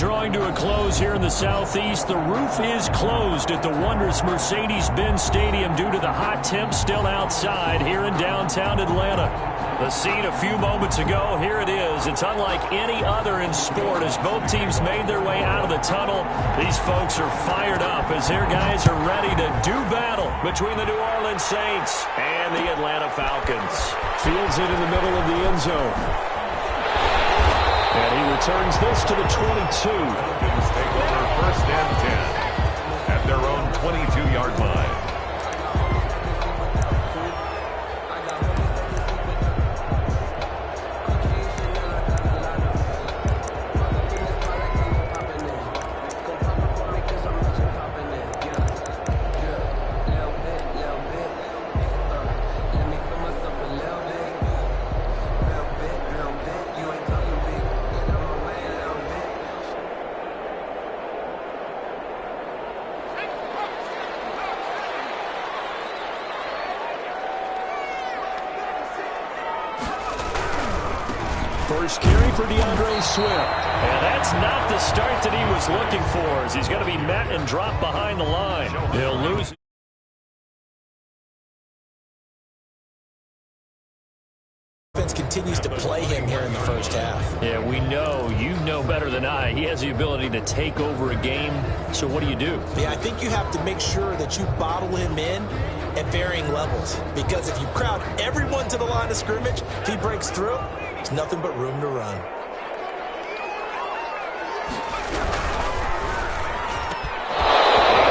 drawing to a close here in the southeast. The roof is closed at the wondrous Mercedes-Benz Stadium due to the hot temps still outside here in downtown Atlanta. The scene a few moments ago, here it is. It's unlike any other in sport as both teams made their way out of the tunnel. These folks are fired up as their guys are ready to do battle between the New Orleans Saints and the Atlanta Falcons. Fields it in the middle of the end zone. And he returns this to the 22. Falcons take over 1st and 10 at their own 22-yard line. First carry for DeAndre Swift. And that's not the start that he was looking for, as he's going to be met and dropped behind the line. He'll lose. Defense continues to play him here in the first half. Yeah, we know, you know better than I, he has the ability to take over a game. So what do you do? Yeah, I think you have to make sure that you bottle him in at varying levels. Because if you crowd everyone to the line of scrimmage, if he breaks through, there's nothing but room to run.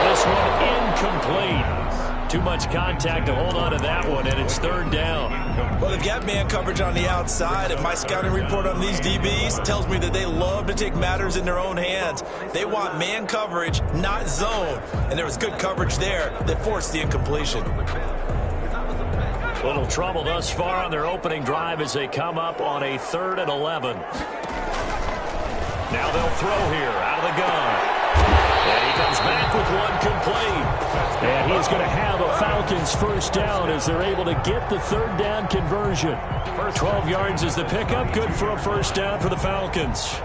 This one incomplete. Too much contact to hold on to that one, and it's 3rd down. Well, they've got man coverage on the outside, and my scouting report on these DBs tells me that they love to take matters in their own hands. They want man coverage, not zone. And there was good coverage there that forced the incompletion. Little trouble thus far on their opening drive as they come up on a 3rd and 11. Now they'll throw here out of the gun. And he comes back with one complete. And he's going to have a Falcons first down as they're able to get the 3rd down conversion. 12 yards is the pickup. Good for a first down for the Falcons.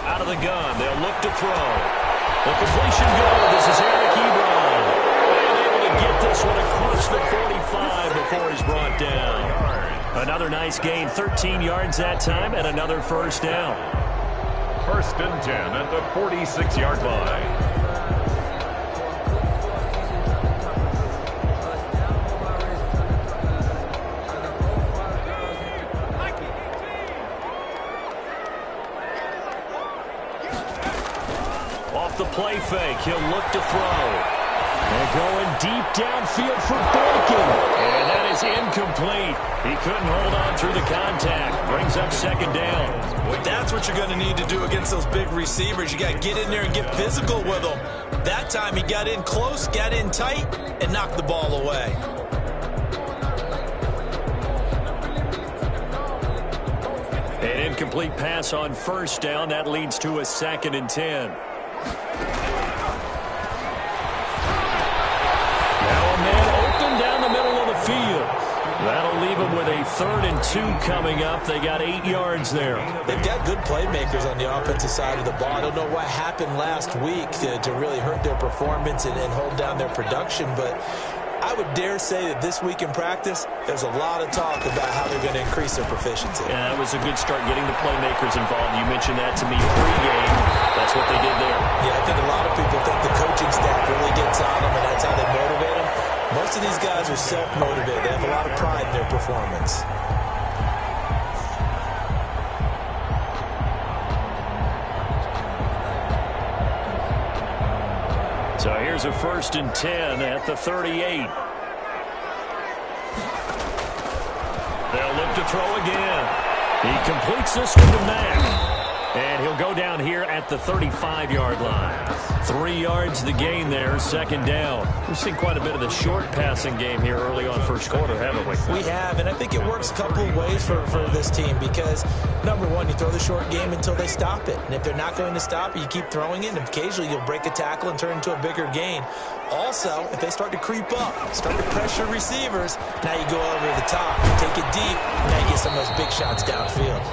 Out of the gun. They'll look to throw. The completion good. This is Eric Ebron. And able to get this one across the 45 before he's brought down. Another nice gain, 13 yards that time, and another first down. 1st and 10 at the 46-yard line. Off the play fake, he'll look to throw. They're going deep downfield for Bacon. And that is incomplete. He couldn't hold on through the contact. Brings up 2nd down. That's what you're going to need to do against those big receivers. You got to get in there and get physical with them. That time he got in close, got in tight, and knocked the ball away. An incomplete pass on first down. That leads to a 2nd and 10. That'll leave them with a 3rd and 2 coming up. They got 8 yards there. They've got good playmakers on the offensive side of the ball. I don't know what happened last week to really hurt their performance and hold down their production, but I would dare say that this week in practice, there's a lot of talk about how they're going to increase their proficiency. Yeah, that was a good start getting the playmakers involved. You mentioned that to me pregame. That's what they did there. Yeah, I think a lot of people think the coaching staff really gets on them, and that's how they motivate them. Most of these guys are self-motivated. They have a lot of pride in their performance. So here's a 1st and 10 at the 38. They'll look to throw again. He completes this one to Mack. And he'll go down here at the 35-yard line. 3 yards the gain there, second down. We've seen quite a bit of the short passing game here early on first quarter, haven't we? We have, and I think it works a couple of ways for this team because, number one, you throw the short game until they stop it. And if they're not going to stop it, you keep throwing it, and occasionally you'll break a tackle and turn into a bigger gain. Also, if they start to creep up, start to pressure receivers, now you go over the top, take it deep, and now you get some of those big shots downfield.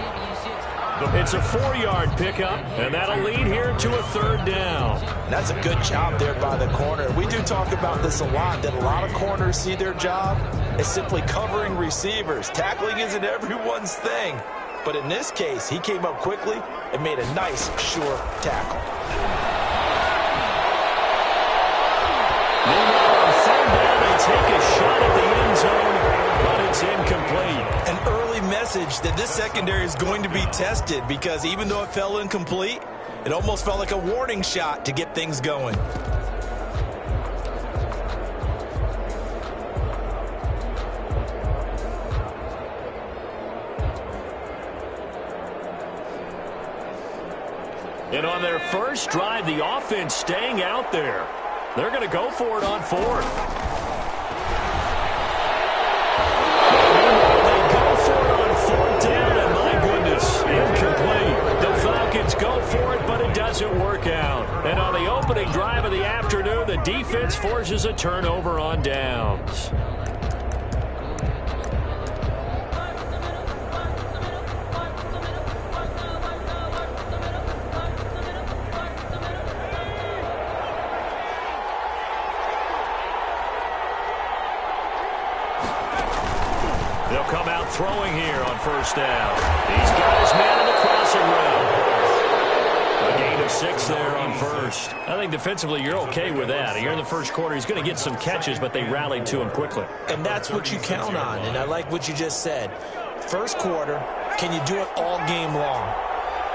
It's a 4-yard pickup, and that'll lead here to a third down. That's a good job there by the corner. We do talk about this a lot, that a lot of corners see their job as simply covering receivers. Tackling isn't everyone's thing. But in this case, he came up quickly and made a nice, sure tackle. Meanwhile, on third down, they take a shot at the end zone, but it's incomplete. An early message that this secondary is going to be tested because even though it fell incomplete, it almost felt like a warning shot to get things going. And on their first drive, the offense staying out there. They're going to go for it on fourth. Incomplete. The Falcons go for it, but it doesn't work out. And on the opening drive of the afternoon, the defense forces a turnover on downs. They'll come out throwing here on first down. He's got his man in the crossing route. A gain of 6 there on first. I think defensively you're okay with that. Here in the first quarter, he's going to get some catches, but they rallied to him quickly. And that's what you count on, and I like what you just said. First quarter, can you do it all game long?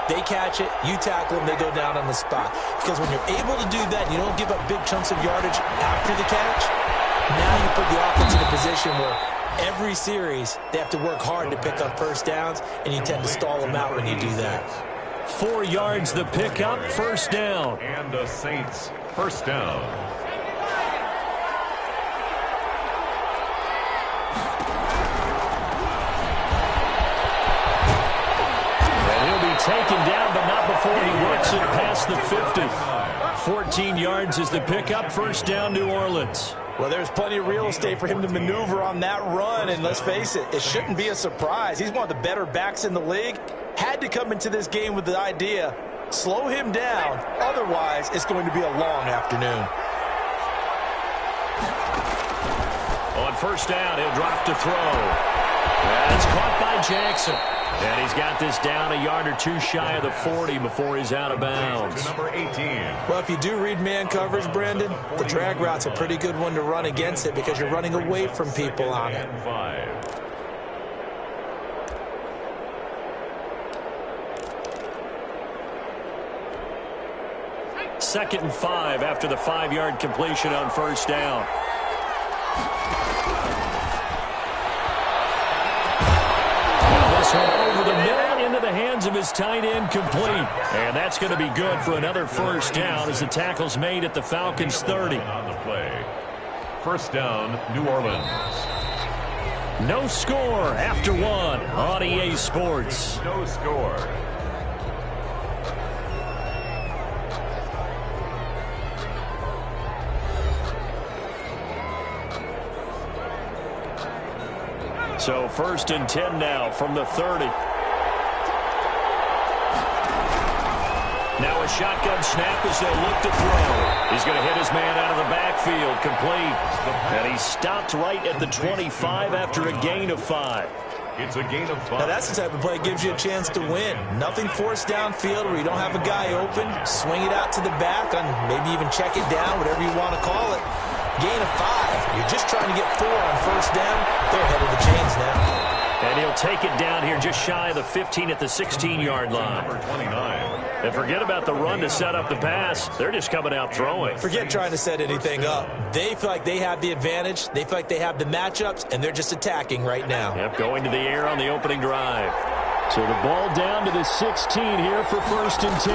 They catch it, you tackle them, they go down on the spot. Because when you're able to do that, you don't give up big chunks of yardage after the catch, now you put the offense in a position where every series, they have to work hard to pick up first downs, and you tend to stall them out when you do that. 4 yards the pickup, first down. And the Saints, first down. And he'll be taken down, but not before he works it past the 50. 14 yards is the pickup, first down, New Orleans. Well, there's plenty of real estate for him to maneuver on that run, and let's face it, it shouldn't be a surprise. He's one of the better backs in the league. Had to come into this game with the idea, slow him down, otherwise it's going to be a long afternoon. On first down, he'll drop to throw. That's caught by Jackson. And he's got this down a yard or two shy of the 40 before he's out of bounds. Number 18. Well, if you do read man coverage, Brandon, the drag route's a pretty good one to run against it because you're running away from people on it. 5. Second and 5 after the 5-yard completion on first down. This one over the middle into the hands of his tight end, complete. And that's going to be good for another first down as the tackle's made at the Falcons' 30. On the play. First down, New Orleans. No score after one on EA Sports. No score. So first and 10 now from the 30. Now a shotgun snap as they'll look to throw. He's going to hit his man out of the backfield, complete. And he stopped right at the 25 after a gain of 5. It's a gain of 5. Now that's the type of play that gives you a chance to win. Nothing forced downfield where you don't have a guy open. Swing it out to the back, and maybe even check it down, whatever you want to call it. Gain of 5. You're just trying to get 4 on first down. They're ahead of the chains now. And he'll take it down here just shy of the 15 at the 16-yard line. Number 29. And forget about the run to set up the pass. They're just coming out throwing. Forget trying to set anything up. They feel like they have the advantage. They feel like they have the matchups, and they're just attacking right now. Yep, going to the air on the opening drive. So the ball down to the 16 here for 1st and 10.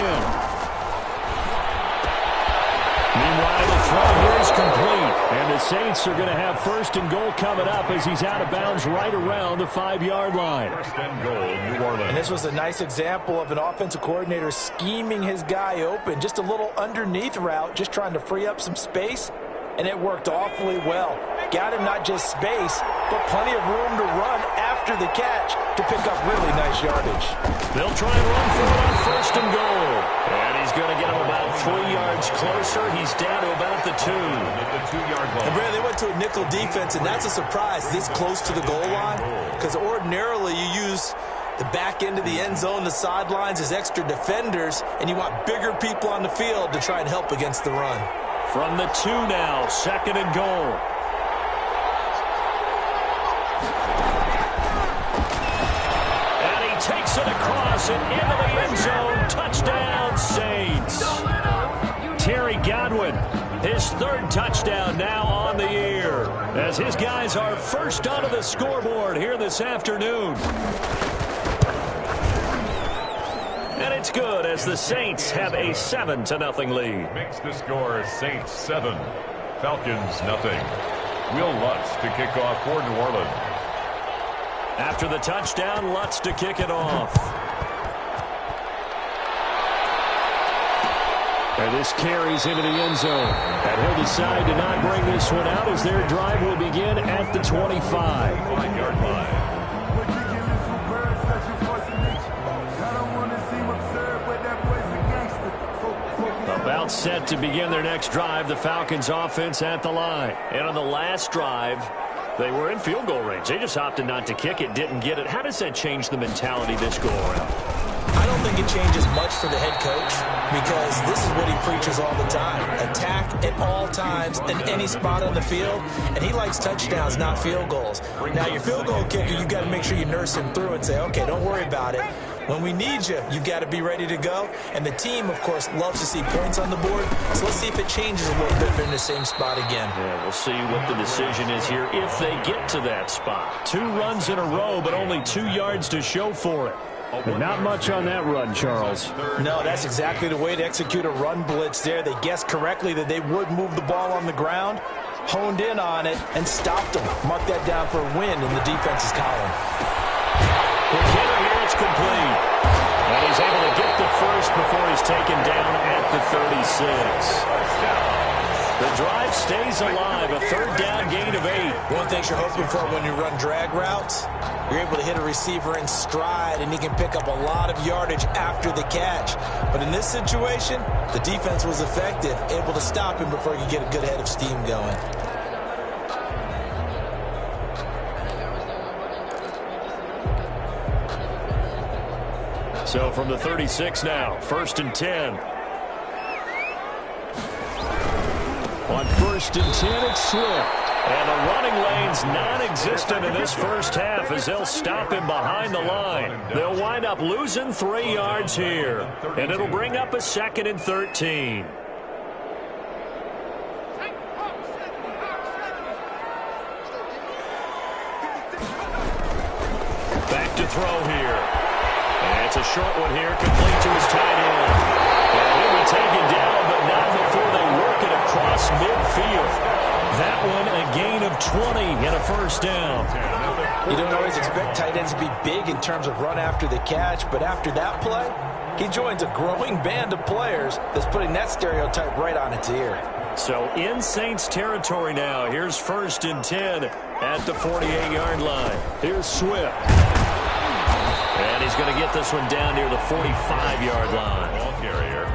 Meanwhile, the throw here is complete. And the Saints are going to have 1st and goal coming up as he's out of bounds right around the 5-yard line. 1st and goal, New Orleans. And this was a nice example of an offensive coordinator scheming his guy open. Just a little underneath route, just trying to free up some space. And it worked awfully well. Got him not just space, but plenty of room to run after the catch to pick up really nice yardage. They'll try and run for it on 1st and goal. And he's going to get him about 3 yards closer. He's down to about the 2. At the 2-yard line. And Brad, they went to a nickel defense, and that's a surprise this close to the goal line. Because ordinarily you use the back end of the end zone, the sidelines as extra defenders, and you want bigger people on the field to try and help against the run. From the 2 now, 2nd and goal. Takes it across and into the end zone. Touchdown, Saints. Terry Godwin, his 3rd touchdown now on the year, as his guys are first onto the scoreboard here this afternoon. And it's good as the Saints have a 7-0 lead. Makes the score Saints 7, Falcons 0. Will Lutz to kick off for New Orleans. After the touchdown, Lutz to kick it off. And this carries into the end zone. And he'll decide to not bring this one out as their drive will begin at the 25. 5-yard line. About set to begin their next drive, the Falcons offense at the line. And on the last drive, they were in field goal range. They just opted not to kick it, didn't get it. How does that change the mentality this go around? I don't think it changes much for the head coach because this is what he preaches all the time. Attack at all times in any spot on the field, and he likes touchdowns, not field goals. Now, your field goal kicker, you've got to make sure you nurse him through and say, okay, don't worry about it. When we need you, you've got to be ready to go. And the team, of course, loves to see points on the board. So let's see if it changes a little bit in the same spot again. Yeah, we'll see what the decision is here if they get to that spot. 2 runs in a row, but only 2 yards to show for it. But not much on that run, Charles. No, that's exactly the way to execute a run blitz there. They guessed correctly that they would move the ball on the ground, honed in on it, and stopped them. Mark that down for a win in the defense's column. Quick hitter here, it's complete. And he's able to get the first before he's taken down at the 36. The drive stays alive, a 3rd down gain of 8. One of the things you're hoping for when you run drag routes, you're able to hit a receiver in stride, and he can pick up a lot of yardage after the catch. But in this situation, the defense was effective, able to stop him before he could get a good head of steam going. So from the 36 now, 1st and 10. On 1st and 10, it's Swift. And the running lane's non-existent in this first half as they'll stop him behind the line. They'll wind up losing 3 yards here. And it'll bring up a 2nd and 13. Back to throw here. And it's a short one here, complete to his tight end. And he'll be taken down, but not before they work it across midfield. That one a gain of 20 and a 1st down. You don't always expect tight ends to be big in terms of run after the catch, but after that play, he joins a growing band of players that's putting that stereotype right on its ear. So in Saints territory now, here's 1st and 10 at the 48-yard line. Here's Swift. And he's going to get this one down near the 45-yard line. Ball carrier.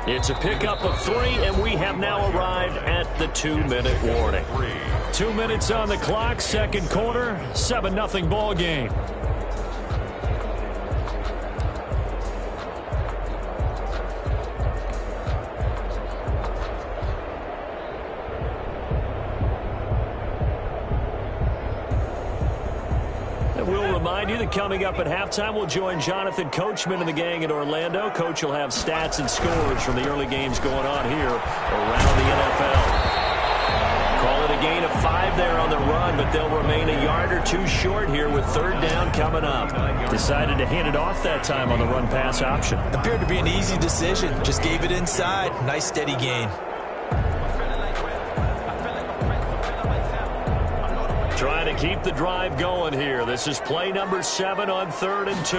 It's a pickup of 3, and we have now arrived at the 2-minute warning. 2 minutes on the clock, 2nd quarter, 7-0 ball game. We'll remind you that coming up at halftime, we'll join Jonathan Coachman and the gang in Orlando. Coach will have stats and scores from the early games going on here around the NFL. Call it a gain of 5 there on the run on, but they'll remain a yard or two short here with third down coming up. Decided to hand it off that time on the run-pass option. Appeared to be an easy decision. Just gave it inside. Nice steady gain. Trying to keep the drive going here. This is play number 7 on 3rd and 2.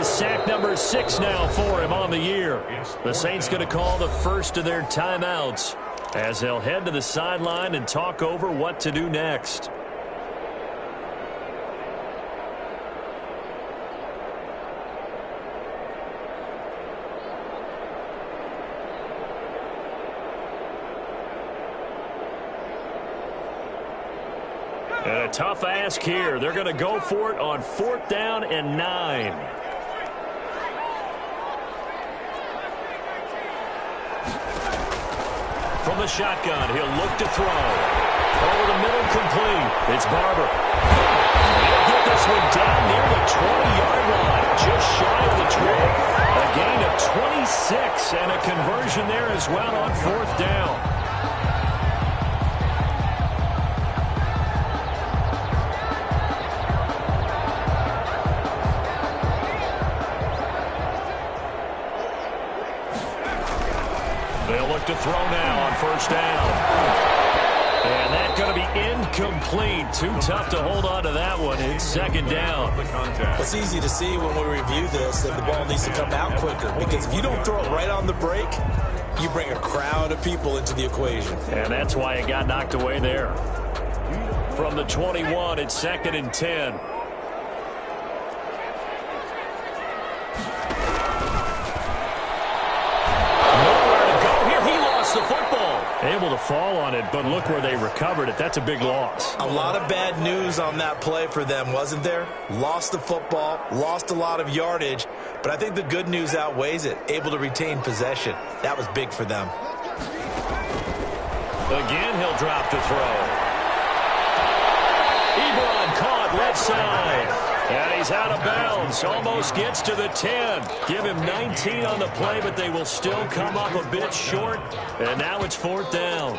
Sack number 6 now for him on the year. The Saints going to call the first of their timeouts as they'll head to the sideline and talk over what to do next. And a tough ask here. They're going to go for it on 4th down and 9. From the shotgun, he'll look to throw. Over the middle, complete. It's Barber. He'll get this one down near the 20-yard line, just shy of the tray. A gain of 26 and a conversion there as well on 4th down. They'll look to throw now on 1st down. And that's going to be incomplete. Too tough to hold on to that one. It's 2nd down. It's easy to see when we review this that the ball needs to come out quicker, because if you don't throw it right on the break, you bring a crowd of people into the equation. And that's why it got knocked away there. From the 21, it's 2nd and 10. Able to fall on it, but look where they recovered it. That's a big loss. A lot of bad news on that play for them, wasn't there? Lost the football, lost a lot of yardage, but I think the good news outweighs it. Able to retain possession. That was big for them. Again, he'll drop to throw. Ebron caught left side. And he's out of bounds. Almost gets to the 10. Give him 19 on the play, but they will still come up a bit short. And now it's 4th down.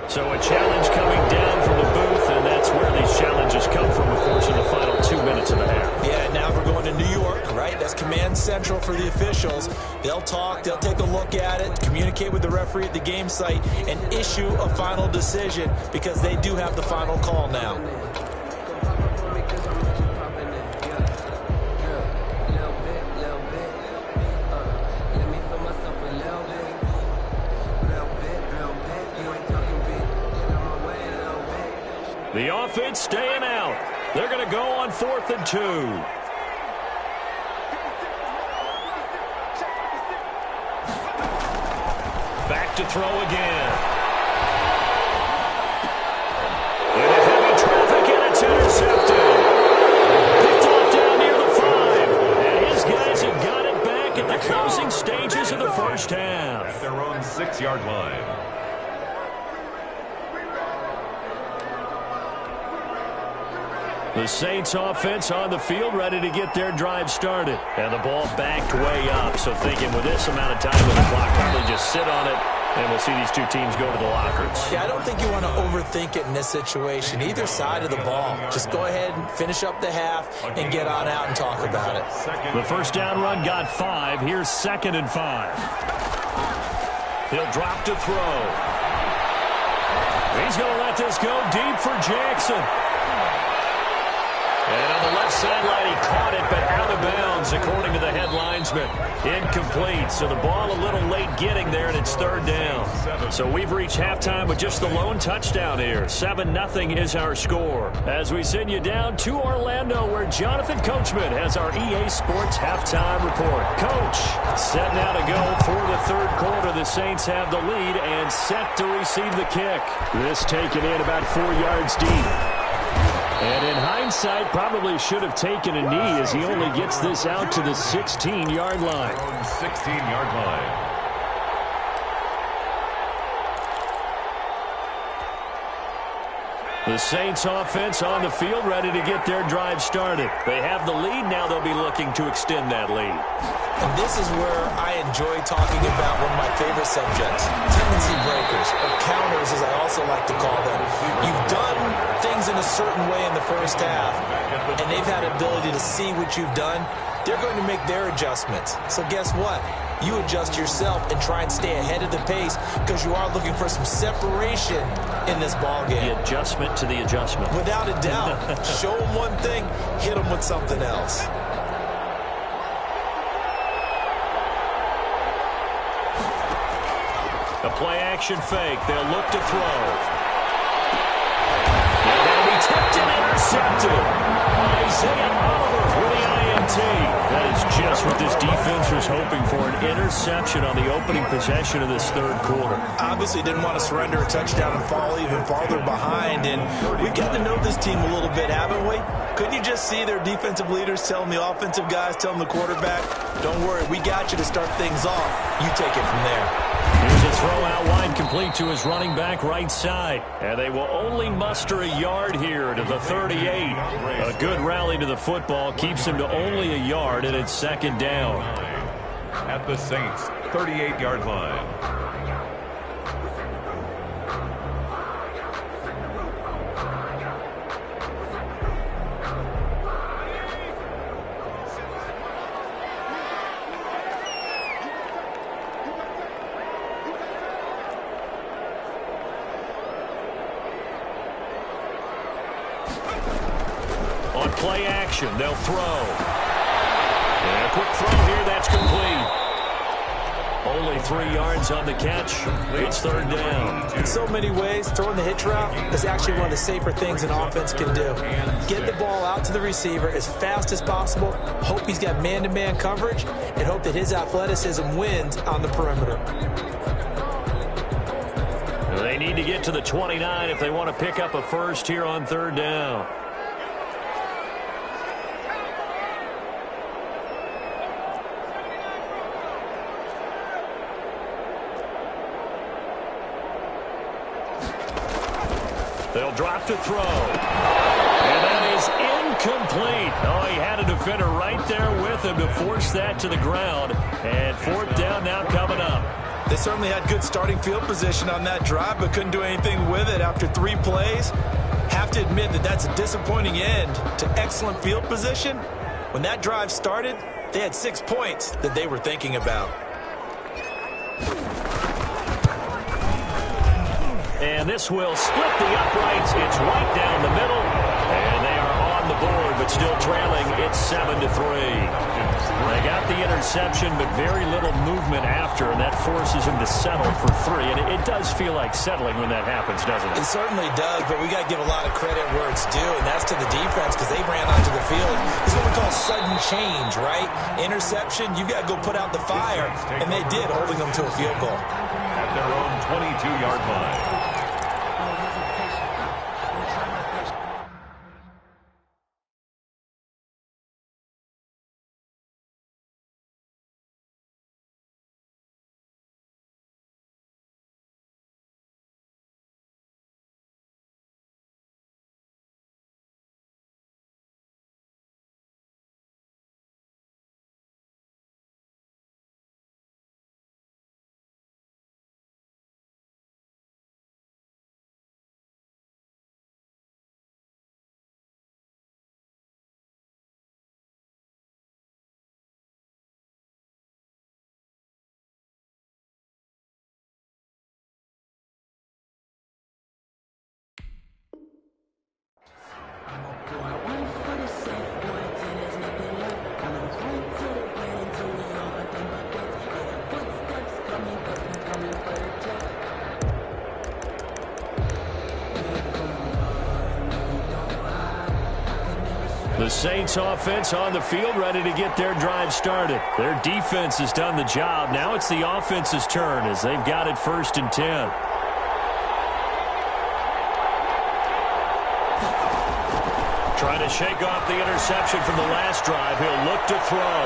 So a challenge coming down from the booth, and that's where these challenges come from, of course, in the final 2 minutes of the half. Yeah, now we're going to New York, right? That's command central for the officials. They'll talk, they'll take a look at it, communicate with the referee at the game site, and issue a final decision, because they do have the final call now. The offense staying out. They're going to go on 4th and 2. Back to throw again. Into heavy traffic, and it's intercepted. Picked off down near the 5. And his guys have got it back at the closing stages of the first half. At their own 6-yard line. The Saints offense on the field, ready to get their drive started. And the ball backed way up. So thinking with this amount of time on the clock, probably just sit on it, and we'll see these two teams go to the lockers. Yeah, I don't think you want to overthink it in this situation. Either side of the ball. Just go ahead and finish up the half and get on out and talk about it. The first down run got 5. Here's 2nd and 5. He'll drop to throw. He's going to let this go deep for Jackson. And on the left sideline, he caught it, but out of bounds, according to the head linesman. Incomplete, so the ball a little late getting there, and it's third down. So we've reached halftime with just the lone touchdown here. 7-0 is our score. As we send you down to Orlando, where Jonathan Coachman has our EA Sports halftime report. Coach, set now to go for the third quarter. The Saints have the lead and set to receive the kick. This taken in about 4 yards deep. And in hindsight, probably should have taken a knee as he only gets this out to the 16-yard line. 16-yard line. The Saints offense on the field, ready to get their drive started. They have the lead. Now they'll be looking to extend that lead. And this is where I enjoy talking about one of my favorite subjects, tendency breakers, or counters as I also like to call them. You've done things in a certain way in the first half, and they've had an ability to see what you've done. They're going to make their adjustments. So guess what? You adjust yourself and try and stay ahead of the pace because you are looking for some separation in this ball game. The adjustment to the adjustment. Without a doubt. Show them one thing, hit them with something else. A play-action fake. They'll look to throw. And that'll be tipped and intercepted. Isaiah Oliver with the INT. That is just what this defense was hoping for, an interception on the opening possession of this third quarter. Obviously didn't want to surrender a touchdown and fall even farther behind. And we've gotten to know this team a little bit, haven't we? Couldn't you just see their defensive leaders telling the offensive guys, telling the quarterback, don't worry, we got you to start things off. You take it from there. Here's a throw out wide, complete to his running back right side. And they will only muster a yard here to the 38. A good rally to the football keeps him to only a yard, and it's second down. At the Saints' 38-yard line. On play action, they'll throw. And a quick throw here, that's complete. Only 3 yards on the catch. It's third down. In so many ways, throwing the hitch route is actually one of the safer things an offense can do. Get the ball out to the receiver as fast as possible, hope he's got man-to-man coverage, and hope that his athleticism wins on the perimeter. They need to get to the 29 if they want to pick up a first here on third down. They'll drop to throw. And that is incomplete. Oh, he had a defender right there with him to force that to the ground. And fourth down now coming up. They certainly had good starting field position on that drive, but couldn't do anything with it after 3 plays. Have to admit that that's a disappointing end to excellent field position. When that drive started, they had 6 points that they were thinking about. And this will split the uprights. It's right down the middle. And they are on the board, but still trailing. It's 7-3. They got the interception, but very little movement after, and that forces him to settle for 3. And it does feel like settling when that happens, doesn't it? It certainly does, but we got to give a lot of credit where it's due, and that's to the defense because they ran onto the field. It's what we call sudden change, right? Interception, you got to go put out the fire, and they did, holding them to a field goal. At their own 22-yard line. The Saints offense on the field, ready to get their drive started. Their defense has done the job. Now it's the offense's turn as they've got it 1st and 10. Trying to shake off the interception from the last drive. He'll look to throw.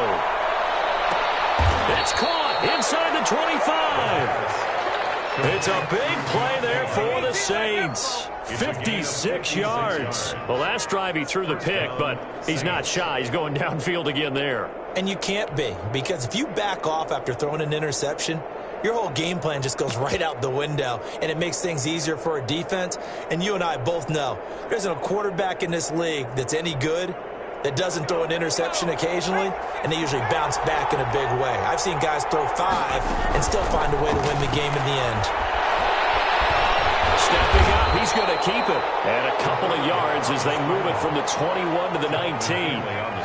It's caught inside the 25. It's a big play there for the Saints. 56 yards. The last drive he threw the pick, but he's not shy. He's going downfield again there. And you can't be, because if you back off after throwing an interception, your whole game plan just goes right out the window, and it makes things easier for a defense. And you and I both know there isn't a quarterback in this league that's any good that doesn't throw an interception occasionally, and they usually bounce back in a big way. I've seen guys throw 5 and still find a way to win the game in the end. Stepping up, he's going to keep it. And a couple of yards as they move it from the 21 to the 19.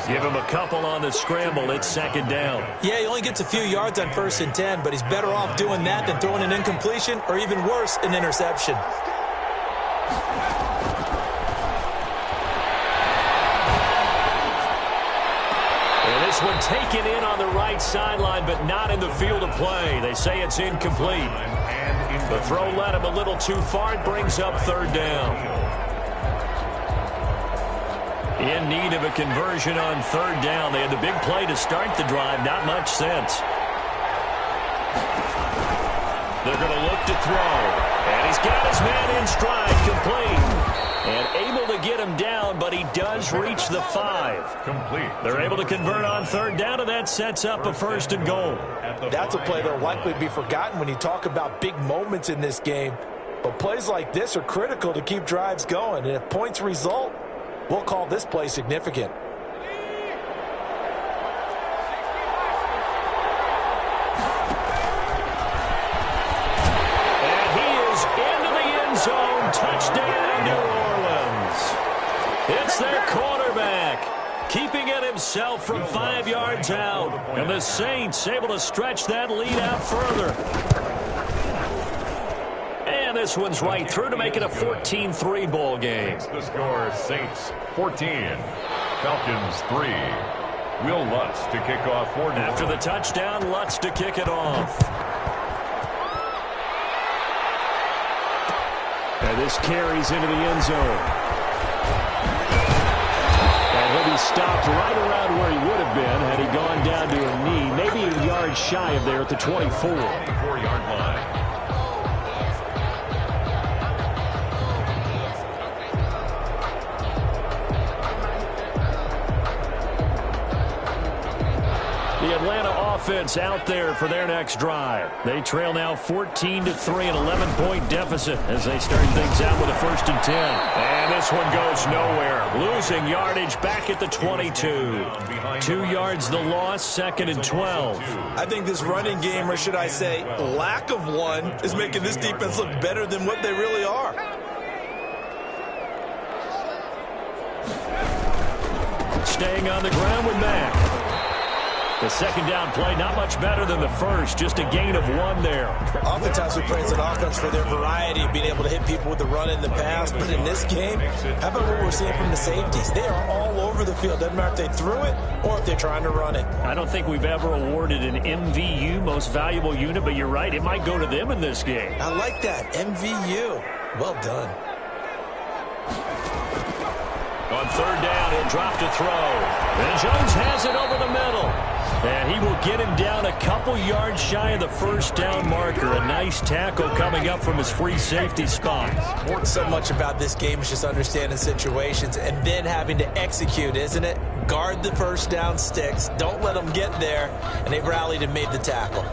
Give him a couple on the scramble. It's 2nd down. Yeah, he only gets a few yards on 1st and 10, but he's better off doing that than throwing an incompletion or even worse, an interception. And this one taken in on the right sideline, but not in the field of play. They say it's incomplete. The throw led him a little too far. It brings up 3rd down. In need of a conversion on 3rd down. They had the big play to start the drive. Not much sense. They're going to look to throw. And he's got his man in stride, complete. And able to get him down, but he does reach the 5. Complete. They're able to convert on 3rd down, and that sets up a 1st and goal. That's a play that'll likely be forgotten when you talk about big moments in this game. But plays like this are critical to keep drives going. And if points result, we'll call this play significant. And he is into the end zone. Touchdown, New Orleans. It's their quarterback, keeping it himself from 5 yards out. And the Saints able to stretch that lead out further. And this one's right through to make it a 14-3 ball game. The score, Saints 14, Falcons 3. Will Lutz to kick off for New After the Orleans. touchdown, Lutz to kick it off. And this carries into the end zone. He'll be stopped right around where he would have been had he gone down to a knee, maybe a yard shy of there at the 24. 4-yard line. The Atlanta offense out there for their next drive. They trail now 14-3, an 11-point deficit as they start things out with a 1st and 10. And this one goes nowhere. Losing yardage back at the 22. 2 yards the loss, 2nd and 12. I think this running game, or should I say lack of one, is making this defense look better than what they really are. Staying on the ground with Mack. The 2nd down play, not much better than the first, just a gain of 1 there. Oftentimes we praise an offense for their variety of being able to hit people with the run in the pass, but in this game, how about what we're seeing from the safeties? They are all over the field. Doesn't matter if they threw it or if they're trying to run it. I don't think we've ever awarded an MVU, most valuable unit, but you're right, it might go to them in this game. I like that, MVU. Well done. On 3rd down, he'll drop to throw. And Jones has it over the middle. And he will get him down a couple yards shy of the 1st down marker. A nice tackle coming up from his free safety spot. So much about this game is just understanding situations and then having to execute, isn't it? Guard the 1st down sticks. Don't let them get there. And they rallied and made the tackle.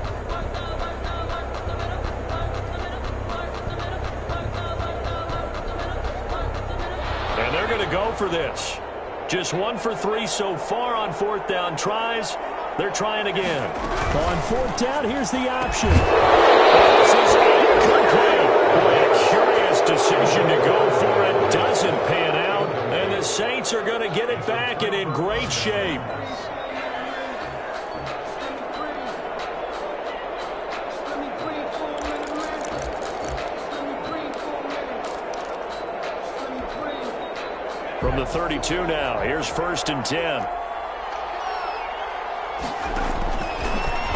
And they're going to go for this. Just 1 for 3 so far on 4th down tries. They're trying again. On 4th down, here's the option. This is incomplete. Boy, a curious decision to go for it. Doesn't pan out. And the Saints are going to get it back and in great shape. From the 32 now, here's 1st and 10.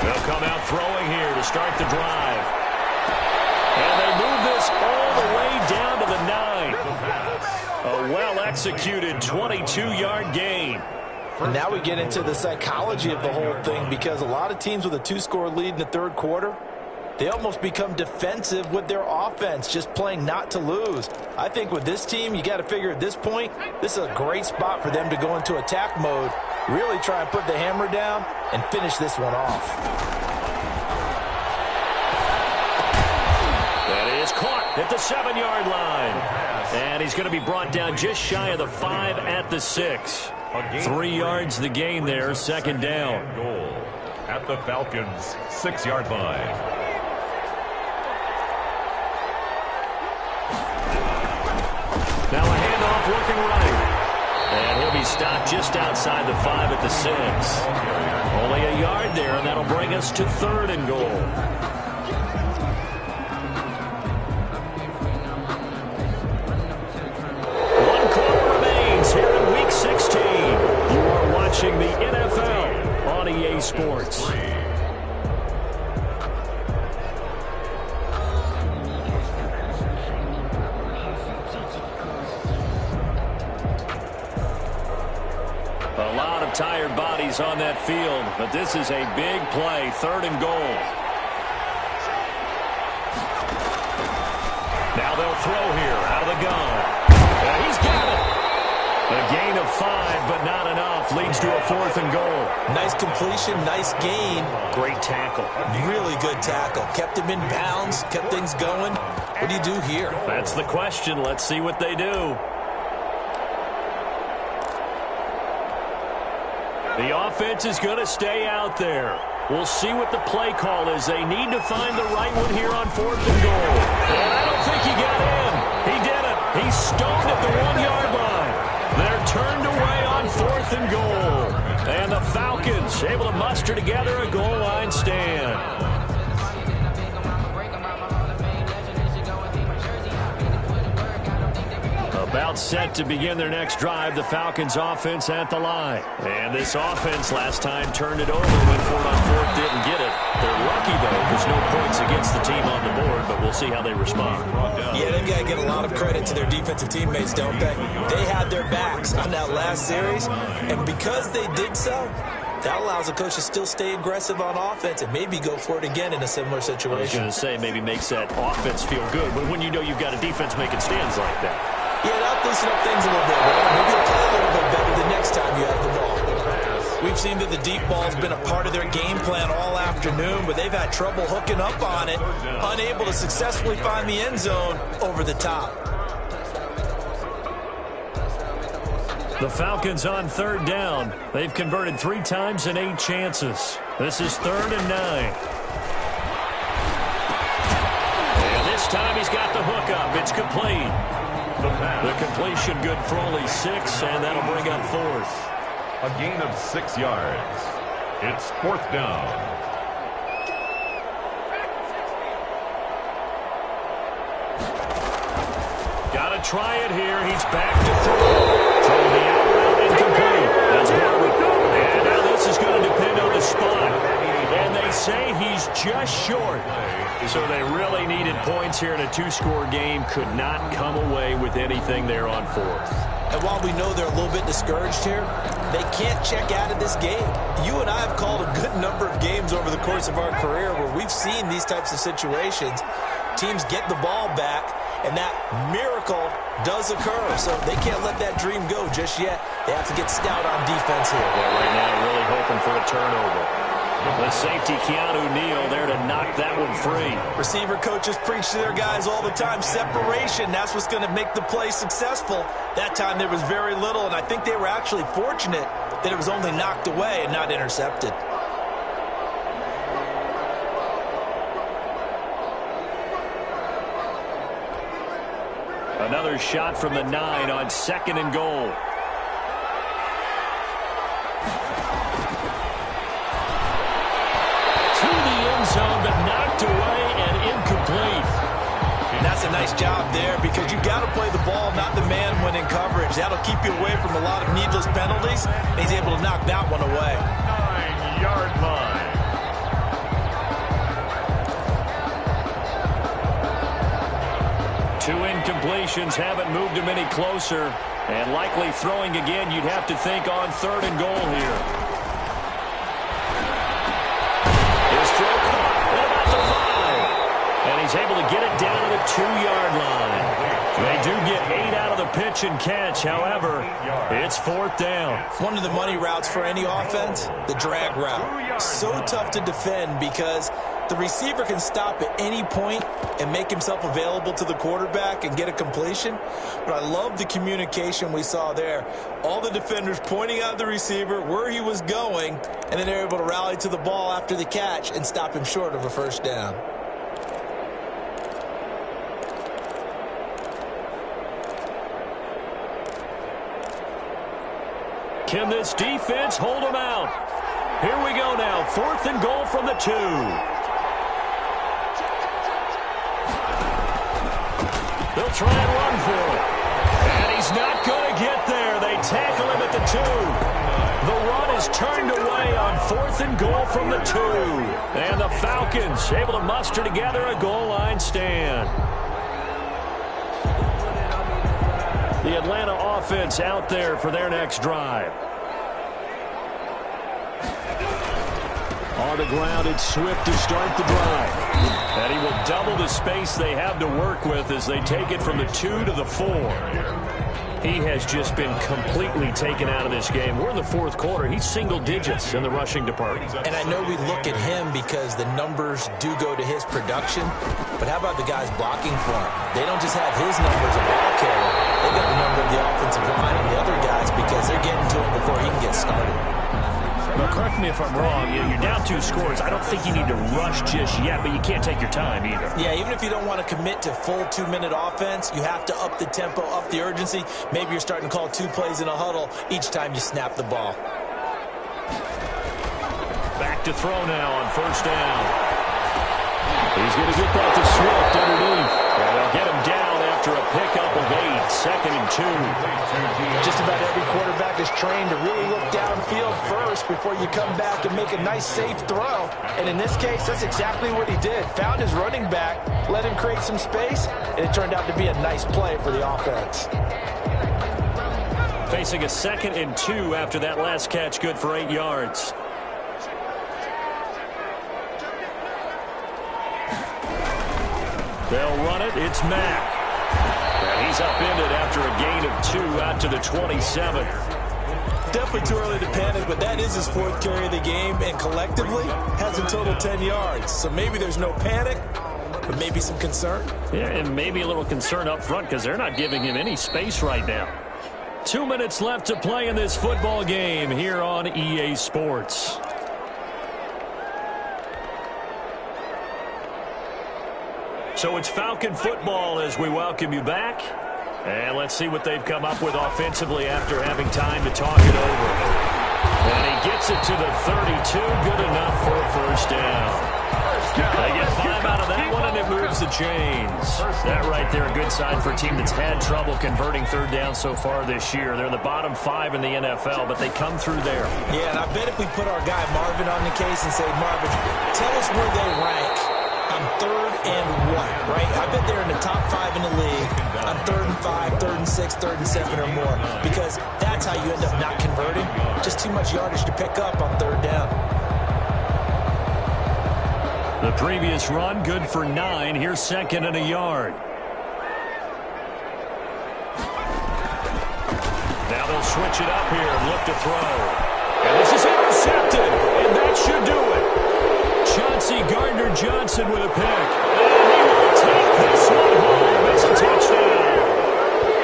They'll come out throwing here to start the drive. And they move this all the way down to the 9. A well-executed 22-yard gain. And now we get into the psychology of the whole thing, because a lot of teams with a 2-score lead in the third quarter, they almost become defensive with their offense, just playing not to lose. I think with this team, you got to figure at this point, this is a great spot for them to go into attack mode, really try and put the hammer down and finish this one off. That is caught at the 7-yard line. And he's going to be brought down just shy of the 5 at the 6. 3 yards the gain there, 2nd down. Goal at the Falcons' 6-yard line. Now a handoff looking right. And he'll be stopped just outside the 5 at the 6. Only a yard there, and that'll bring us to 3rd and goal. One quarter remains here in Week 16. You are watching the NFL on EA Sports. A lot of tired bodies on that field, but this is a big play, 3rd and goal. Now they'll throw here out of the gun. He's got it. A gain of 5, but not enough. Leads to a 4th and goal. Nice completion, nice gain. Great tackle. Really good tackle. Kept him in bounds, kept things going. What do you do here? That's the question. Let's see what they do. The offense is going to stay out there. We'll see what the play call is. They need to find the right one here on 4th and goal. And I don't think he got in. He did it. He's stoned at the 1-yard line. They're turned away on 4th and goal. And the Falcons able to muster together a goal line stand. About set to begin their next drive, the Falcons offense at the line. And this offense last time turned it over, went for it on 4th, didn't get it. They're lucky, though. There's no points against the team on the board, but we'll see how they respond. Yeah, they've got to get a lot of credit to their defensive teammates, don't they? They had their backs on that last series, and because they did so, that allows the coach to still stay aggressive on offense and maybe go for it again in a similar situation. I was going to say, maybe makes that offense feel good, but when you know you've got a defense making stands like that. Yeah, that'll loosen up things a little bit, right? Maybe you'll play a little bit better the next time you have the ball. We've seen that the deep ball's been a part of their game plan all afternoon, but they've had trouble hooking up on it, unable to successfully find the end zone over the top. The Falcons on 3rd down. They've converted 3 times in 8 chances. This is 3rd and 9. And this time he's got the hook up. It's complete. The completion good for only 6, and that'll bring up 4th. A gain of 6 yards. It's 4th down. Got to try it here. He's back to throw. Throw the out route incomplete. That's Barber. And now this is going to depend on the spot. And they say he's just short. So they really needed points here in a 2-score game. Could not come away with anything there on 4th. And while we know they're a little bit discouraged here, they can't check out of this game. You and I have called a good number of games over the course of our career where we've seen these types of situations. Teams get the ball back, and that miracle does occur. So they can't let that dream go just yet. They have to get stout on defense here. Yeah, right now really hoping for a turnover. The safety, Keanu Neal, there to knock that one free. Receiver coaches preach to their guys all the time. Separation, that's what's going to make the play successful. That time there was very little, and I think they were actually fortunate that it was only knocked away and not intercepted. Another shot from the 9 on 2nd and goal. To the end zone, but knocked away and incomplete. And that's a Nice job there, because you got to play the ball, not the man when in coverage. That'll keep you away from a lot of needless penalties, and he's able to knock that one away. 9-yard line. Two incompletions haven't moved him any closer. And likely throwing again, you'd have to think on 3rd and goal here. His throw caught at about the 5. And he's able to get it down to the 2-yard line. They do get 8 out of the pitch and catch. However, it's 4th down. One of the money routes for any offense, the drag route. So tough to defend because the receiver can stop at any point and make himself available to the quarterback and get a completion. But I love the communication we saw there. All the defenders pointing out the receiver, where he was going, and then they're able to rally to the ball after the catch and stop him short of a first down. Can this defense hold him out? Here we go now. 4th and goal from the 2. They'll try and run for it. And he's not going to get there. They tackle him at the 2. The run is turned away on 4th and goal from the 2. And the Falcons able to muster together a goal line stand. The Atlanta offense out there for their next drive. On the ground, it's Swift to start the drive. And he will double the space they have to work with as they take it from the 2 to the 4. He has just been completely taken out of this game. We're in the 4th quarter. He's single digits in the rushing department. And I know we look at him because the numbers do go to his production. But how about the guys blocking for him? They don't just have his numbers of ball carrier. They got the number of the offensive line and the other guys because they're getting to him before he can get started. Well, correct me if I'm wrong. You're down 2 scores. I don't think you need to rush just yet, but you can't take your time either. Yeah, even if you don't want to commit to full 2-minute offense, you have to up the tempo, up the urgency. Maybe you're starting to call 2 plays in a huddle each time you snap the ball. Back to throw now on 1st down. He's going to get that to Swift underneath. And they'll get him down after a pickup of 8. 2nd and 2. Just about every quarterback is trained to really look downfield first before you come back and make a nice, safe throw. And in this case, that's exactly what he did. Found his running back, let him create some space, and it turned out to be a nice play for the offense. Facing a 2nd and 2 after that last catch, good for 8 yards. They'll run it. It's Mack. And he's upended after a gain of 2 out to the 27. Definitely too early to panic, but that is his 4th carry of the game, and collectively has a total 10 yards. So maybe there's no panic, but maybe some concern. Yeah, and maybe a little concern up front because they're not giving him any space right now. 2 minutes left to play in this football game here on EA Sports. So it's Falcon football as we welcome you back. And let's see what they've come up with offensively after having time to talk it over. And he gets it to the 32. Good enough for a first down. They get 5 out of that one, and it moves the chains. That right there, a good sign for a team that's had trouble converting 3rd down so far this year. They're in the bottom 5 in the NFL, but they come through there. Yeah, and I bet if we put our guy Marvin on the case and say, Marvin, tell us where they rank on 3rd and 1, right? I bet they're in the top 5 in the league on 3rd and 5, 3rd and 6, 3rd and 7 or more, because that's how you end up not converting. Just too much yardage to pick up on 3rd down. The previous run, good for 9. Here's 2nd and a yard. Now they'll switch it up here and look to throw. And this is intercepted, and that should do it. Chauncey Gardner-Johnson with a pick. And he will take this one home. It's a touchdown.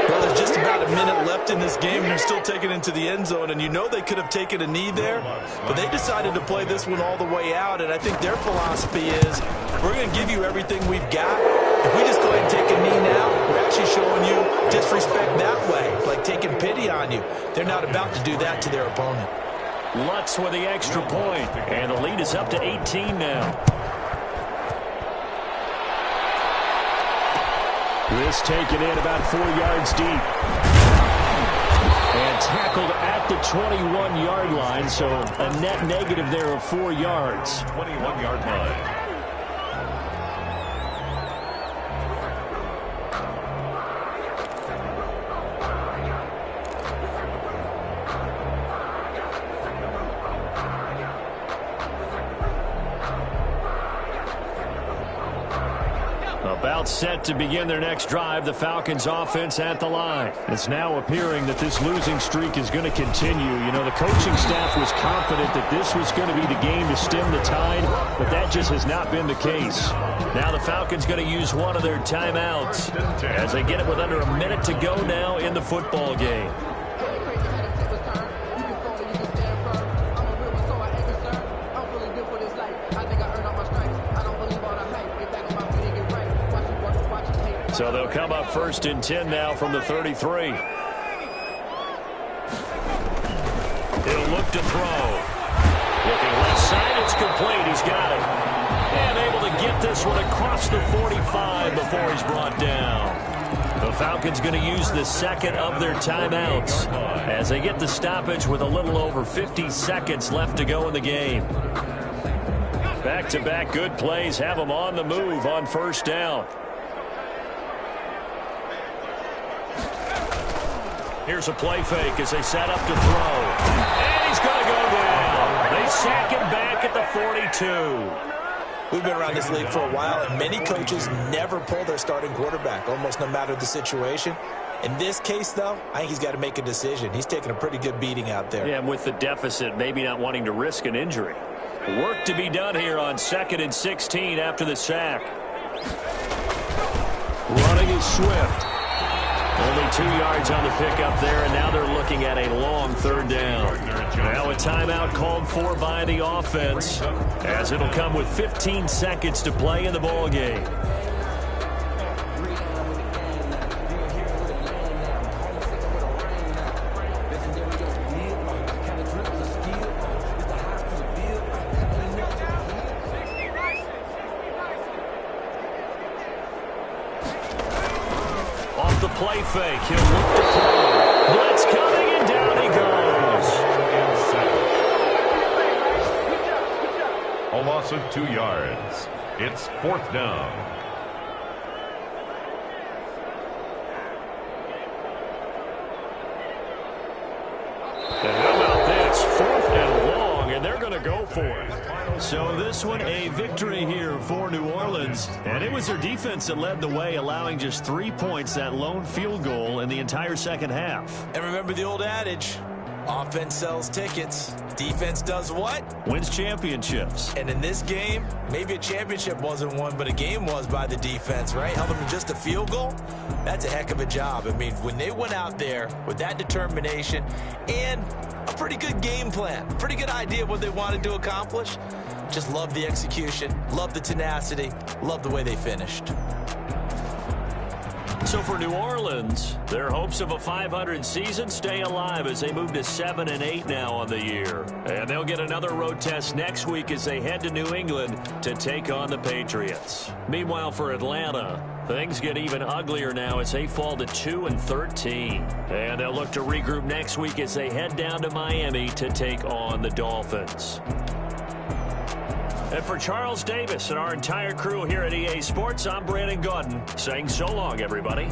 Well, there's just about a minute left in this game, and they're still taking it into the end zone. And you know they could have taken a knee there, but they decided to play this one all the way out. And I think their philosophy is, we're going to give you everything we've got. If we just go ahead and take a knee now, we're actually showing you disrespect that way, like taking pity on you. They're not about to do that to their opponent. Lutz with the extra point, and the lead is up to 18 now. 2nd This taken in about 4 yards deep. And tackled at the 21-yard line, so a net negative there of 4 yards. 21-yard line. About set to begin their next drive, the Falcons offense at the line. It's now appearing that this losing streak is going to continue. You know, the coaching staff was confident that this was going to be the game to stem the tide, but that just has not been the case. Now the Falcons going to use one of their timeouts as they get it with under a minute to go now in the football game. So they'll come up 1st and 10 now from the 33. He'll look to throw. Looking left side, it's complete. He's got it. And able to get this one across the 45 before he's brought down. The Falcons going to use the second of their timeouts as they get the stoppage with a little over 50 seconds left to go in the game. Back-to-back good plays have them on the move on 1st down. Here's a play fake as they set up to throw. And he's going to go down. They sack him back at the 42. We've been around this league for a while, and many coaches never pull their starting quarterback, almost no matter the situation. In this case, though, I think he's got to make a decision. He's taking a pretty good beating out there. Yeah, and with the deficit, maybe not wanting to risk an injury. Work to be done here on 2nd and 16 after the sack. Running is Swift. Only 2 yards on the pickup there, and now they're looking at a long 3rd down. Now a timeout called for by the offense, as it'll come with 15 seconds to play in the ball game. Play fake. He'll look to throw. Blitz coming, and down he goes. A loss of 2 yards. It's 4th down. And how about this? 4th and long, and they're going to go for it. So this one a victory here for New Orleans, and it was their defense that led the way, allowing just 3 points, that lone field goal in the entire second half. And remember the old adage, offense sells tickets, defense does what? Wins championships. And in this game, maybe a championship wasn't won, but a game was by the defense, right? Held them to just a field goal. That's a heck of a job. I mean, when they went out there with that determination and a pretty good game plan, pretty good idea of what they wanted to accomplish, just love the execution, love the tenacity, love the way they finished. So for New Orleans, their hopes of a 500 season stay alive as they move to 7-8 now on the year. And they'll get another road test next week as they head to New England to take on the Patriots. Meanwhile, for Atlanta, things get even uglier now as they fall to 2-13. And they'll look to regroup next week as they head down to Miami to take on the Dolphins. And for Charles Davis and our entire crew here at EA Sports, I'm Brandon Gaudin saying so long, everybody.